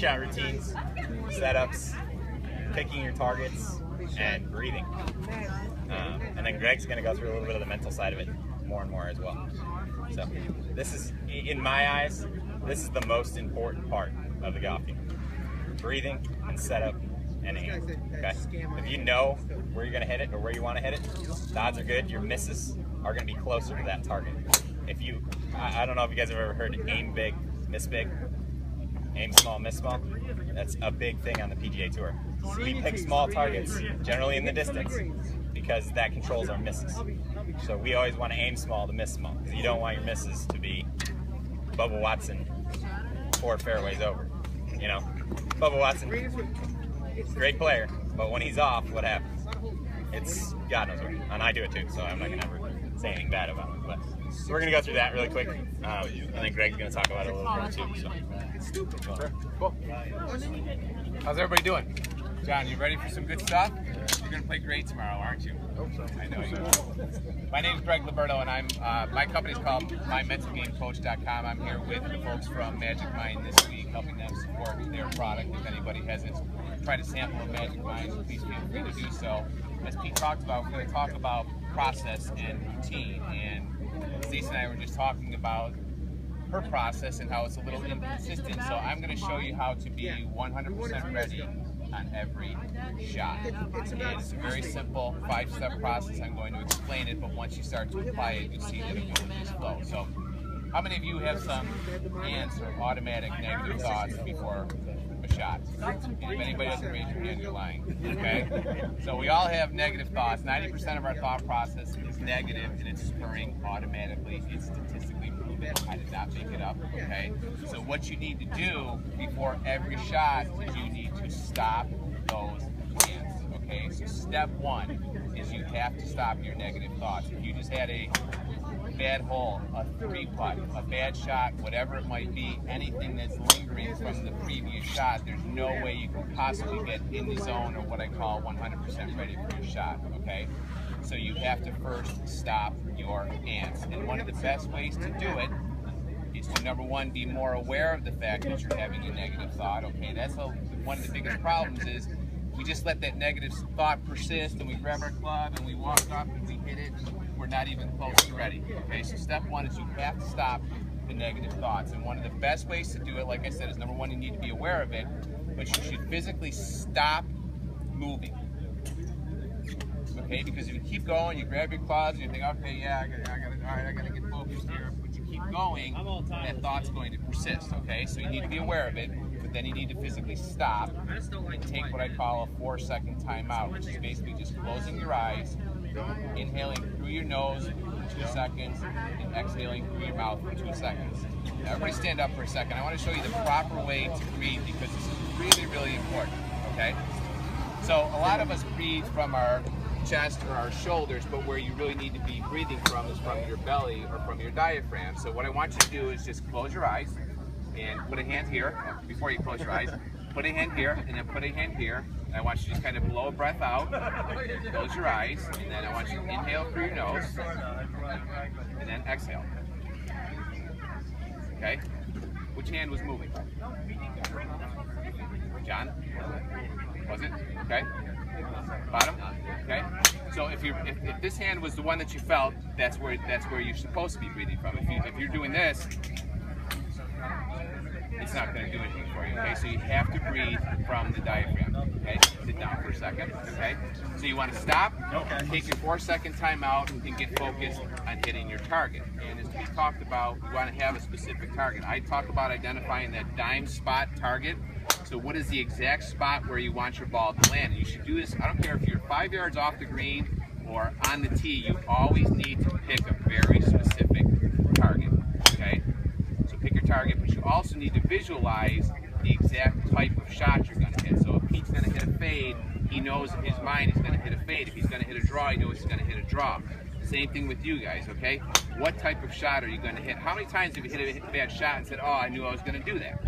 pre-shot routines, setups, picking your targets, and breathing. And then Greg's going to go through a little bit of the mental side of it more and more as well. So this is, in my eyes, this is the most important part of the golf game. Breathing and setup and aim. Okay? If you know where you're going to hit it or where you want to hit it, the odds are good your misses are going to be closer to that target. If you, I don't know if you guys have ever heard aim big, miss big. Aim small, miss small. That's a big thing on the PGA Tour. So we pick small targets, generally in the distance, because that controls our misses. So we always want to aim small to miss small, because you don't want your misses to be Bubba Watson 4 fairways over. You know, Bubba Watson, great player, but when he's off, what happens? It's God knows what. And I do it too, so I'm not going to ever say anything bad about him. But so we're going to go through that really quick, and then Greg's going to talk about it a little more too. So. Sure. Cool. How's everybody doing? John, you ready for some good stuff? You're going to play great tomorrow, aren't you? I hope so. I know you will. My name is Greg Liberto, and I'm my company's called MyMentalGameCoach.com. I'm here with the folks from Magic Mind this week, helping them support their product. If anybody hasn't tried a sample of Magic Mind, please feel free to do so. As Pete talked about, we're going to talk about process and routine. And Stacey and I were just talking about her process and how it's a little inconsistent. So I'm going to show you how to be 100% ready on every shot. And it's a very simple 5-step process. I'm going to explain it, but once you start to apply it, you'll see that it will just flow. So how many of you have some ants or automatic negative thoughts before a shot? And if anybody doesn't raise your hand, you're lying. Okay? So we all have negative thoughts. 90% of our thought process is negative, and it's spurring automatically. It's statistically proven. I did not make it up. Okay? So what you need to do before every shot is you need to stop those ants. Okay? So step one is you have to stop your negative thoughts. If you just had a bad hole, a 3-putt, a bad shot, whatever it might be, anything that's lingering from the previous shot, there's no way you can possibly get in the zone or what I call 100% ready for your shot, okay? So you have to first stop your ants. And one of the best ways to do it is to, number one, be more aware of the fact that you're having a negative thought, okay? That's one of the biggest problems is we just let that negative thought persist and we grab our club and we walk up and we hit it. We're not even close to ready. Okay, so step one is you have to stop the negative thoughts. And one of the best ways to do it, like I said, is number one, you need to be aware of it, but you should physically stop moving. Okay, because if you keep going, you grab your clubs and you think, okay, yeah, I gotta get focused here. But you keep going, that thought's going to persist. Okay, so you need to be aware of it, but then you need to physically stop and take what I call a 4-second timeout, which is basically just closing your eyes, inhaling through your nose for 2 seconds, and exhaling through your mouth for 2 seconds. Now everybody stand up for a second. I want to show you the proper way to breathe because it's really, really important, okay? So a lot of us breathe from our chest or our shoulders, but where you really need to be breathing from is from your belly or from your diaphragm. So what I want you to do is just close your eyes and put a hand here before you close your eyes. Put a hand here and then put a hand here. And I want you to just kind of blow a breath out, close your eyes, and then I want you to inhale through your nose, and then exhale. Okay? Which hand was moving? John? Was it? Okay. Bottom? Okay. So if this hand was the one that you felt, that's where you're supposed to be breathing from. If you're doing this, it's not going to do anything for you, okay? So you have to breathe from the diaphragm, okay? Sit down for a second, okay? So you want to stop, take your 4-second time out, and get focused on hitting your target. And as we talked about, we want to have a specific target. I talk about identifying that dime spot target. So what is the exact spot where you want your ball to land? And you should do this, I don't care if you're 5 yards off the green or on the tee, you always need to pick a very specific target, okay? Pick your target, but you also need to visualize the exact type of shot you're going to hit. So if Pete's going to hit a fade, he knows in his mind he's going to hit a fade. If he's going to hit a draw, he knows he's going to hit a draw. Same thing with you guys, okay? What type of shot are you going to hit? How many times have you hit a bad shot and said, oh, I knew I was going to do that?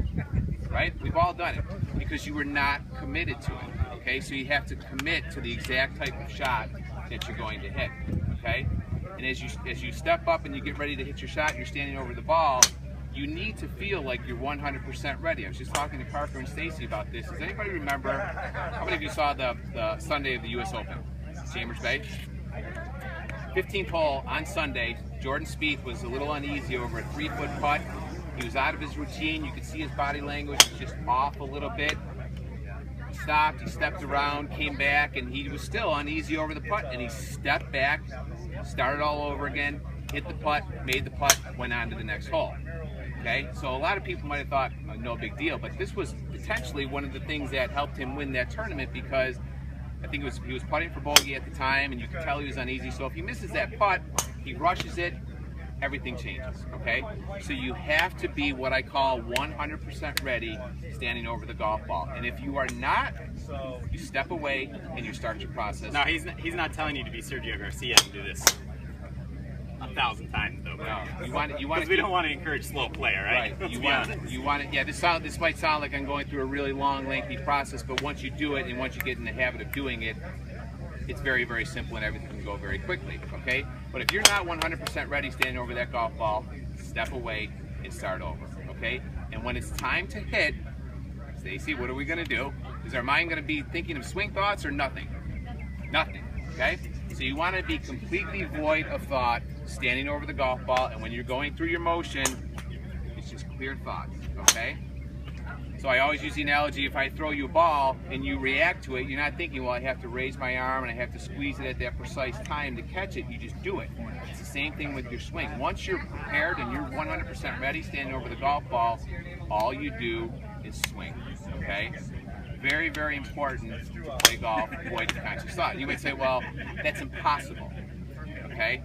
Right? We've all done it because you were not committed to it, okay? So you have to commit to the exact type of shot that you're going to hit, okay? And as you step up and you get ready to hit your shot, you're standing over the ball, you need to feel like you're 100% ready. I was just talking to Parker and Stacy about this. Does anybody remember, how many of you saw the Sunday of the US Open, Chambers Bay? 15th hole on Sunday, Jordan Spieth was a little uneasy over a 3-foot putt. He was out of his routine. You could see his body language was just off a little bit. He stopped, he stepped around, came back, and he was still uneasy over the putt, and he stepped back, started all over again, hit the putt, made the putt, went on to the next hole. Okay, so a lot of people might have thought, oh, no big deal, but this was potentially one of the things that helped him win that tournament, because I think he was putting for bogey at the time, and you could tell he was uneasy. So if he misses that putt, he rushes it, everything changes, okay? So you have to be what I call 100% ready standing over the golf ball. And if you are not, you step away and you start your process. No, he's not telling you to be Sergio Garcia and do this 1,000 times though. No, you want because we don't want to encourage slow play, right? Right. You want it. Yeah, this might sound like I'm going through a really long, lengthy process, but once you do it and once you get in the habit of doing it, it's very, very simple and everything can go very quickly. Okay. But if you're not 100% ready standing over that golf ball, step away and start over. Okay. And when it's time to hit, Stacy, what are we going to do? Is our mind going to be thinking of swing thoughts or nothing? Nothing. Okay. So you want to be completely void of thought standing over the golf ball, and when you're going through your motion, it's just clear thoughts, okay? So I always use the analogy, if I throw you a ball and you react to it, you're not thinking, well, I have to raise my arm and I have to squeeze it at that precise time to catch it. You just do it. It's the same thing with your swing. Once you're prepared and you're 100% ready standing over the golf ball, all you do is swing, okay? Very, very important to play golf, avoid the conscious thought. You might say, well, that's impossible, okay?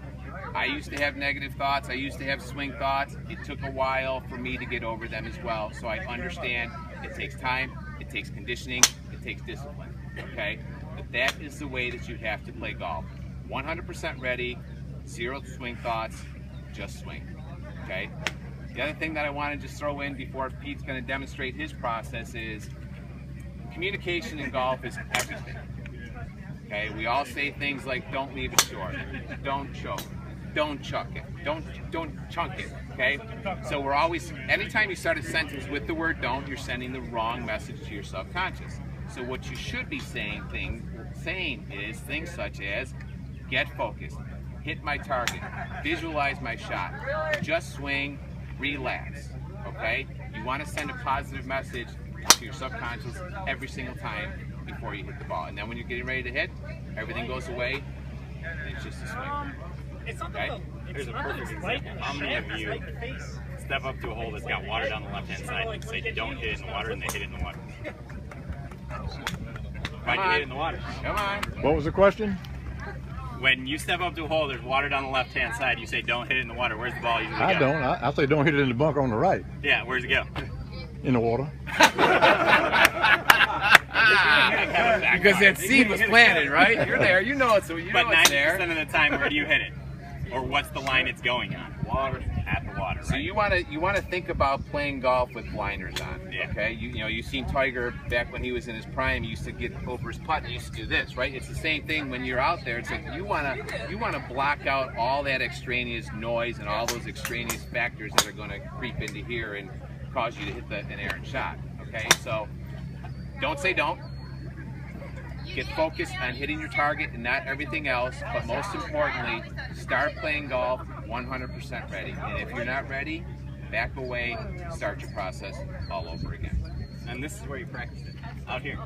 I used to have negative thoughts. I used to have swing thoughts. It took a while for me to get over them as well. So I understand it takes time, it takes conditioning, it takes discipline, okay? But that is the way that you have to play golf. 100% ready, zero swing thoughts, just swing, okay? The other thing that I want to just throw in before Pete's going to demonstrate his process is communication in golf is everything, okay? We all say things like, don't leave it short, don't choke, don't chuck it, don't chunk it, okay? So we're always, anytime you start a sentence with the word don't, you're sending the wrong message to your subconscious. So what you should be saying is things such as, get focused, hit my target, visualize my shot, just swing, relax, okay? You want to send a positive message to your subconscious every single time before you hit the ball. And then when you're getting ready to hit, everything goes away, and it's just a swing. Okay? Here's a perfect example. How many of you step up to a hole that's got water down the left-hand side and say don't hit it in the water, and they hit it in the water? Why'd you hit it in the water? Come on. What was the question? When you step up to a hole, there's water down the left-hand side, you say don't hit it in the water. Where's the ball usually go? I don't. I say don't hit it in the bunker on the right. Yeah, where's it go? In the water. Because that seed was planted, right? You're there. You know it's, But 90% there. of the time, where do you hit it? Or what's the line it's going on? Water, at the water, right? So you want to think about playing golf with blinders on. Yeah. Okay. You know, you've seen Tiger back when he was in his prime. He used to get over his putt. And he used to do this, right? It's the same thing when you're out there. It's like you want to block out all that extraneous noise and all those extraneous factors that are going to creep into here and cause you to hit an errant shot. Okay. So don't say don't. Get focused on hitting your target and not everything else, but most importantly, start playing golf 100% ready. And if you're not ready, back away, start your process all over again. And this is where you practice it, out here.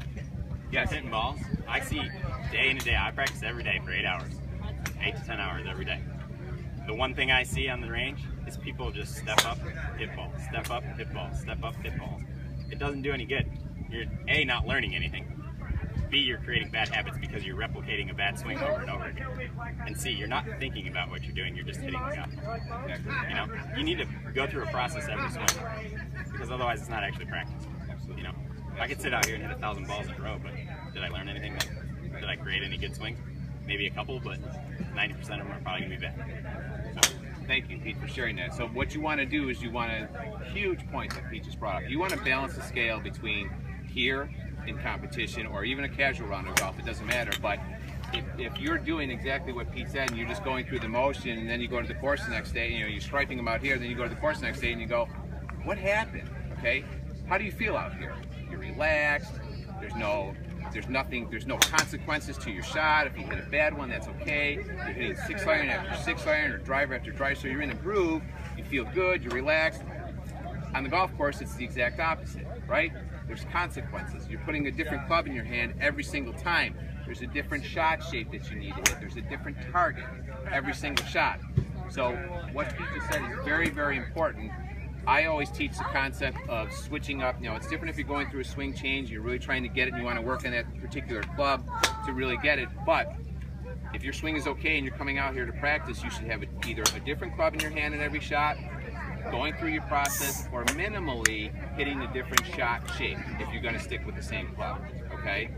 You guys hitting balls? I see day in and day out. I practice every day for 8 hours, 8 to 10 hours every day. The one thing I see on the range is people just step up, hit balls, step up, hit balls, step up, hit balls. It doesn't do any good. You're A, not learning anything. B, you're creating bad habits because you're replicating a bad swing over and over again. And C, you're not thinking about what you're doing, you're just hitting the guy. You know, you need to go through a process every swing because otherwise it's not actually practice. You know, I could sit out here and hit 1,000 balls in a row, but did I learn anything? Did I create any good swings? Maybe a couple, but 90% of them are probably gonna be bad. So, thank you, Pete, for sharing that. So what you want to do is you want a huge point that Pete just brought up. You want to balance the scale between here in competition or even a casual round of golf. It doesn't matter. But if you're doing exactly what Pete said and you're just going through the motion and then you go to the course the next day, you know, you're striping them out here, then you go to the course the next day and you go, what happened, okay? How do you feel out here? You're relaxed, there's no consequences to your shot. If you hit a bad one, that's okay. You're hitting 6-iron after 6-iron or driver after driver, so you're in a groove, you feel good, you're relaxed. On the golf course, it's the exact opposite, right? There's consequences. You're putting a different club in your hand every single time. There's a different shot shape that you need to hit. There's a different target every single shot. So what Pete just said is very, very important. I always teach the concept of switching up. You know, it's different if you're going through a swing change, you're really trying to get it and you want to work on that particular club to really get it. But if your swing is okay and you're coming out here to practice, you should have either a different club in your hand in every shot, going through your process, or minimally hitting a different shot shape if you're going to stick with the same club, okay?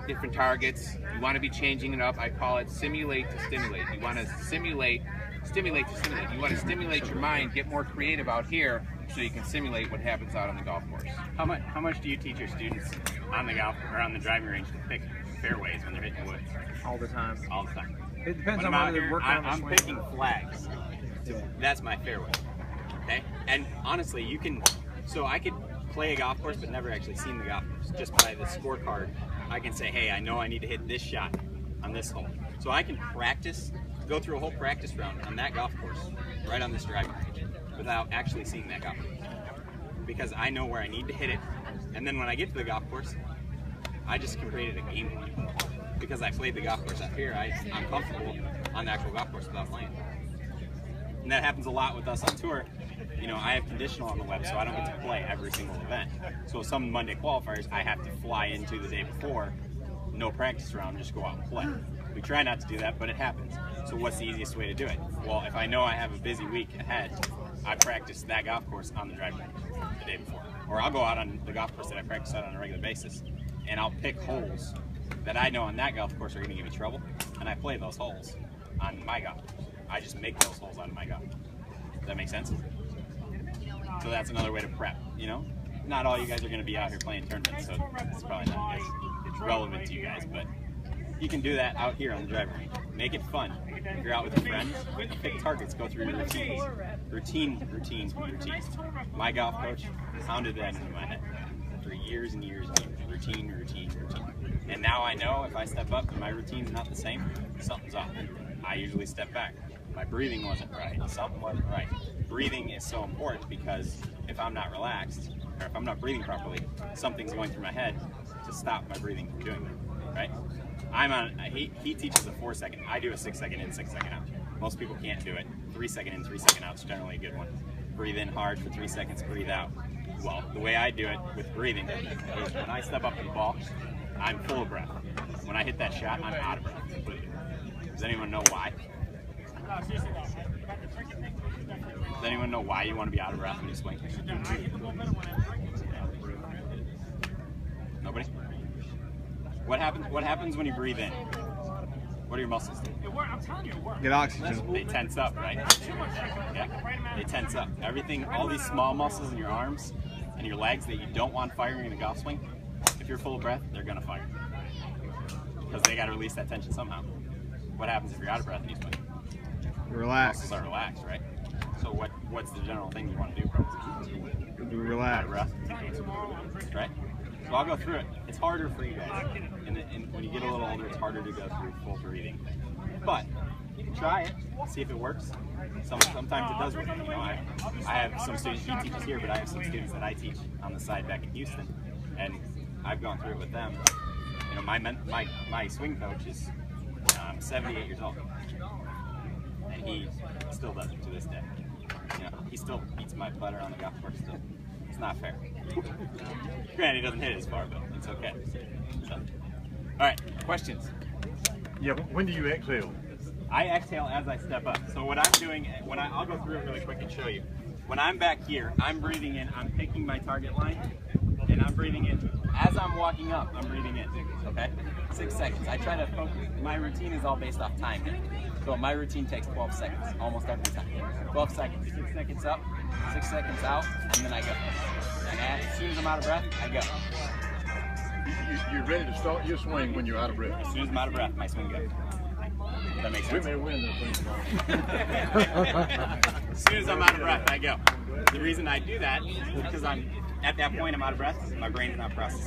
Different targets. You want to be changing it up. I call it simulate to stimulate. You want to stimulate to stimulate. You want to stimulate your mind, get more creative out here so you can simulate what happens out on the golf course. How much do you teach your students on the golf or on the driving range to pick fairways when they're hitting woods? All the time. All the time. It depends when on I'm whether they're working on the I'm swing. picking flags. That's my fairway. Okay? And honestly, you can, so I could play a golf course but never actually seen the golf course. Just by the scorecard, I can say, hey, I know I need to hit this shot on this hole. So I can practice, go through a whole practice round on that golf course, right on this driving range, without actually seeing that golf course. Because I know where I need to hit it, and then when I get to the golf course, I just created a game plan. Because I played the golf course up here, I'm comfortable on the actual golf course without playing. And that happens a lot with us on tour. You know, I have conditional on the web, so I don't get to play every single event. So some Monday qualifiers, I have to fly into the day before, no practice round, just go out and play. We try not to do that, but it happens. So what's the easiest way to do it? Well, if I know I have a busy week ahead, I practice that golf course on the driving range the day before. Or I'll go out on the golf course that I practice out on a regular basis, and I'll pick holes that I know on that golf course are going to give me trouble, and I play those holes on my golf course. I just make those holes out of my golf. Does that make sense? So that's another way to prep, you know? Not all you guys are going to be out here playing tournaments, so it's probably not as relevant to you guys, but you can do that out here on the driving range. Make it fun. If you're out with your friends, pick targets, go through your routines. Routines. My golf coach pounded that into my head for years and years and years. Routine. And now I know if I step up and my routine's not the same, something's off. I usually step back. My breathing wasn't right. Something wasn't right. Breathing is so important because if I'm not relaxed, or if I'm not breathing properly, something's going through my head to stop my breathing from doing that, right? He teaches a 4-second. I do a 6-second in, 6-second out. Most people can't do it. 3-second in, 3-second out is generally a good one. Breathe in hard for 3 seconds, breathe out. Well, the way I do it with breathing is when I step up to the ball, I'm full of breath. When I hit that shot, I'm out of breath completely. Does anyone know why? Does anyone know why you want to be out of breath when you swing? Nobody? What happens when you breathe in? What do your muscles do? Get oxygen. They tense up, right? Yeah. They tense up. Everything, all these small muscles in your arms and your legs that you don't want firing in a golf swing, if you're full of breath, they're gonna fire. Because they gotta release that tension somehow. What happens if you're out of breath and you swing? Relax. Muscles are relaxed, right? So what's the general thing you want to do? Relax. Breath, right? So I'll go through it. It's harder for you guys. And when you get a little older, it's harder to go through full breathing. But you can try it, see if it works. Sometimes it does work. You know, I have some students, he teaches here, but I have some students that I teach on the side back in Houston, and I've gone through it with them. You know, my swing coach is 78 years old, and he still does it to this day. You know, he still beats my putter on the golf course still. It's not fair. Granted, he doesn't hit it as far, but it's okay. So, all right, questions? Yeah, when do you exhale? I exhale as I step up. So what I'm doing, I'll go through it really quick and show you. When I'm back here, I'm breathing in, I'm picking my target line, and I'm breathing in. As I'm walking up, I'm breathing in, okay? 6 seconds. I try to focus. My routine is all based off time here. So my routine takes 12 seconds, almost every time. 12 seconds, 6 seconds up, 6 seconds out, and then I go. And as soon as I'm out of breath, I go. You're ready to start your swing when you're out of breath. As soon as I'm out of breath, my swing goes. That makes We sense? may win this thing. As soon as I'm out of breath, I go. The reason I do that is because at that point I'm out of breath, my brain's not processing.